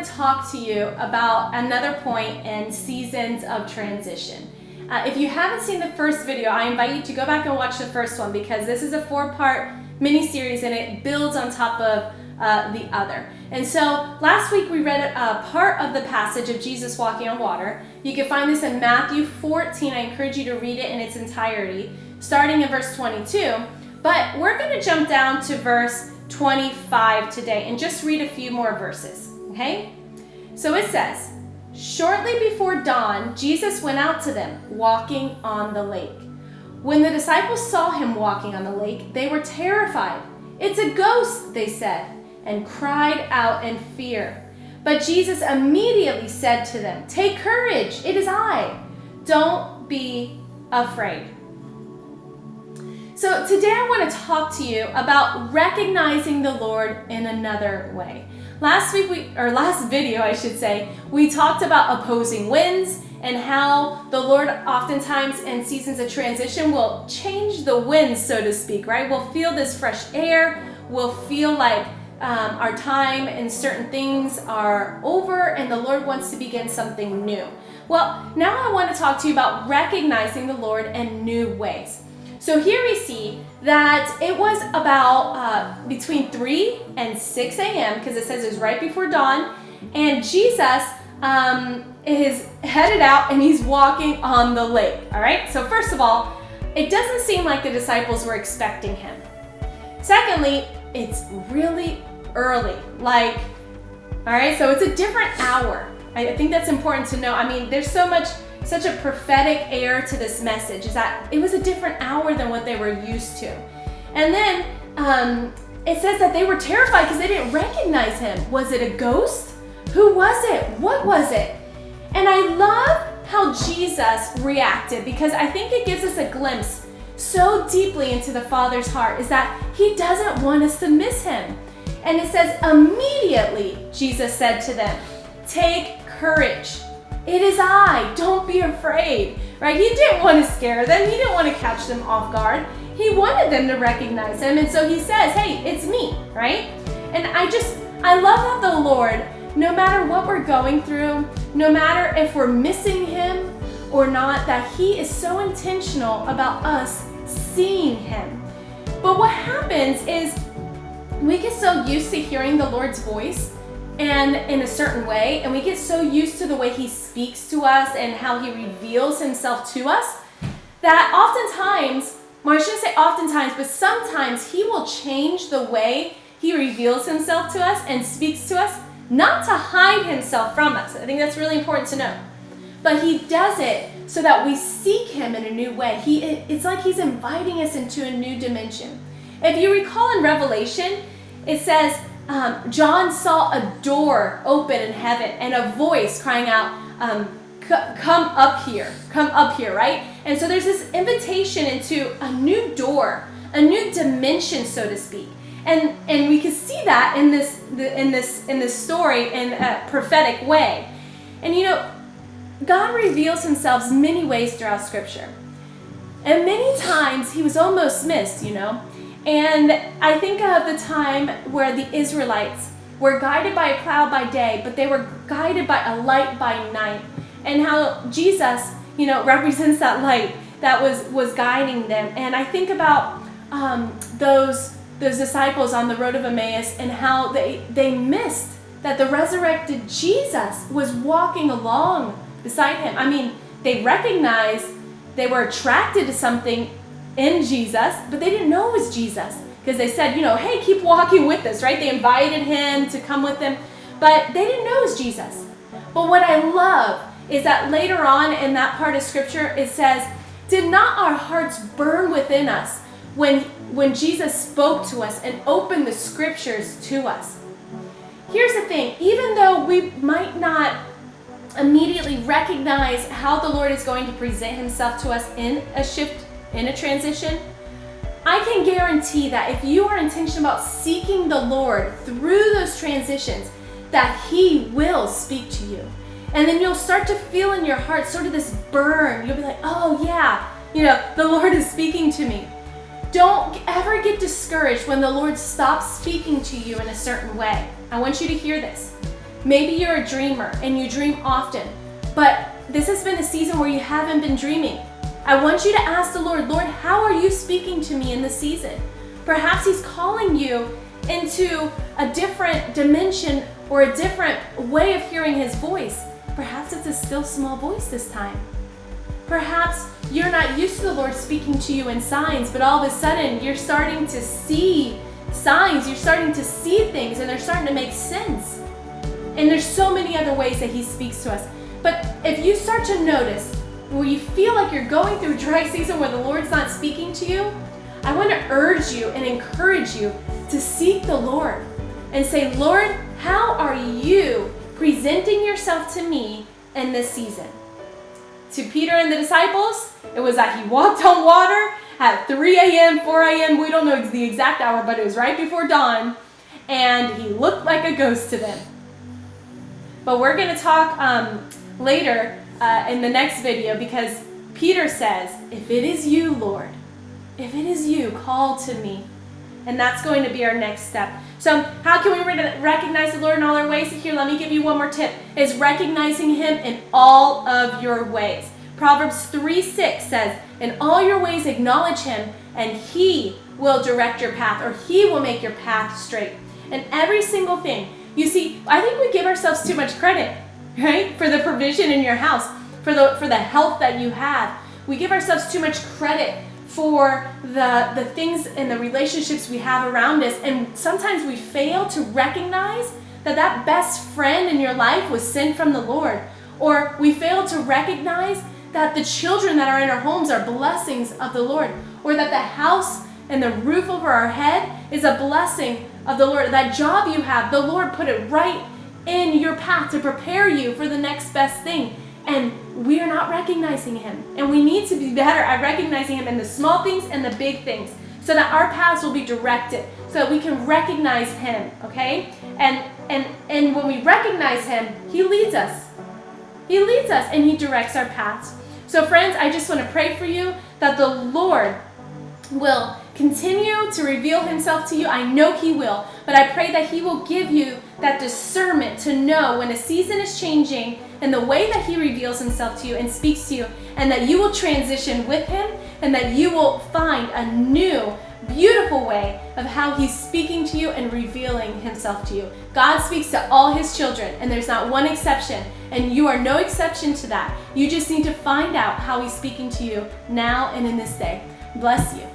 to talk to you about another point in seasons of transition. If you haven't seen the first video, I invite you to go back and watch the first one because this is a 4-part mini-series and it builds on top of the other. And so last week we read a part of the passage of Jesus walking on water. You can find this in Matthew 14. I encourage you to read it in its entirety, starting in verse 22. But we're going to jump down to verse 25 today and just read a few more verses, okay? So it says, "Shortly before dawn, Jesus went out to them, walking on the lake. When the disciples saw him walking on the lake, they were terrified. 'It's a ghost,' they said, and cried out in fear. But Jesus immediately said to them, 'Take courage, it is I. Don't be afraid.'" So today I want to talk to you about recognizing the Lord in another way. Last video, we talked about opposing winds and how the Lord oftentimes in seasons of transition will change the winds, so to speak, right? We'll feel this fresh air. We'll feel like our time and certain things are over and the Lord wants to begin something new. Well, now I want to talk to you about recognizing the Lord in new ways. So here we see that it was about between 3 and 6 a.m. because it says it was right before dawn, and Jesus is headed out and he's walking on the lake. All right, so first of all, it doesn't seem like the disciples were expecting him. Secondly, it's really early, all right, so it's a different hour. I think that's important to know. I mean, there's such a prophetic air to this message, is that it was a different hour than what they were used to. And then it says that they were terrified because they didn't recognize him. Was it a ghost? Who was it? What was it? And I love how Jesus reacted because I think it gives us a glimpse so deeply into the Father's heart, is that he doesn't want us to miss him. And it says, immediately Jesus said to them, "Take courage. It is I. Don't be afraid." Right? He didn't want to scare them. He didn't want to catch them off guard. He wanted them to recognize him. And so he says, "Hey, it's me," right? And I love that the Lord, no matter what we're going through, no matter if we're missing him or not, that he is so intentional about us seeing him. But what happens is we get so used to hearing the Lord's voice and in a certain way, and we get so used to the way he speaks to us and how he reveals himself to us, that oftentimes, well, I shouldn't say oftentimes, but sometimes he will change the way he reveals himself to us and speaks to us, not to hide himself from us. I think that's really important to know. But he does it so that we seek him in a new way. It's like he's inviting us into a new dimension. If you recall in Revelation, it says, John saw a door open in heaven and a voice crying out, come up here, right? And so there's this invitation into a new door, a new dimension, so to speak. And we can see that in this story in a prophetic way. And you know, God reveals himself many ways throughout Scripture. And many times he was almost missed, you know. And I think of the time where the Israelites were guided by a cloud by day, but they were guided by a light by night. And how Jesus, you know, represents that light that was guiding them. And I think about those disciples on the road of Emmaus and how they missed that the resurrected Jesus was walking along beside him. I mean, they recognized, they were attracted to something in Jesus, but they didn't know it was Jesus because they said, you know, "Hey, keep walking with us," right? They invited him to come with them, but they didn't know it was Jesus. But what I love is that later on in that part of Scripture, it says, "Did not our hearts burn within us when Jesus spoke to us and opened the Scriptures to us?" Here's the thing, even though we might not immediately recognize how the Lord is going to present himself to us in a shift, in a transition, I can guarantee that if you are intentional about seeking the Lord through those transitions, that he will speak to you. And then you'll start to feel in your heart sort of this burn. You'll be like, "Oh yeah, you know, the Lord is speaking to me." Don't ever get discouraged when the Lord stops speaking to you in a certain way. I want you to hear this. Maybe you're a dreamer and you dream often, but this has been a season where you haven't been dreaming. I want you to ask the Lord, Lord, how are you speaking to me in this season? Perhaps he's calling you into a different dimension or a different way of hearing his voice. Perhaps it's a still small voice this time. Perhaps you're not used to the Lord speaking to you in signs, but all of a sudden you're starting to see signs, you're starting to see things, and they're starting to make sense. And there's so many other ways that he speaks to us. But if you start to notice where you feel like you're going through a dry season where the Lord's not speaking to you, I want to urge you and encourage you to seek the Lord and say, Lord, how are you presenting yourself to me in this season? To Peter and the disciples, it was that he walked on water at 3 a.m., 4 a.m., we don't know the exact hour, but it was right before dawn, and he looked like a ghost to them. But we're going to talk later in the next video, because Peter says, if it is you, Lord, if it is you, call to me. And that's going to be our next step. So how can we recognize the Lord in all our ways? Here, let me give you one more tip, is recognizing him in all of your ways. Proverbs 3:6 says, in all your ways acknowledge him, and he will direct your path, or he will make your path straight. And every single thing. You see, I think we give ourselves too much credit, right? For the provision in your house, for the health that you have. We give ourselves too much credit for the things and the relationships we have around us. And sometimes we fail to recognize that best friend in your life was sent from the Lord. Or we fail to recognize that the children that are in our homes are blessings of the Lord. Or that the house and the roof over our head is a blessing of the Lord. That job you have, the Lord put it right in your path to prepare you for the next best thing. And we are not recognizing him. And we need to be better at recognizing him in the small things and the big things, so that our paths will be directed, so that we can recognize him, okay? And when we recognize him, he leads us. He leads us and he directs our paths. So friends, I just want to pray for you that the Lord will continue to reveal himself to you. I know he will, but I pray that he will give you that discernment to know when a season is changing and the way that he reveals himself to you and speaks to you, and that you will transition with him, and that you will find a new, beautiful way of how he's speaking to you and revealing himself to you. God speaks to all his children, and there's not one exception, and you are no exception to that. You just need to find out how he's speaking to you now and in this day. Bless you.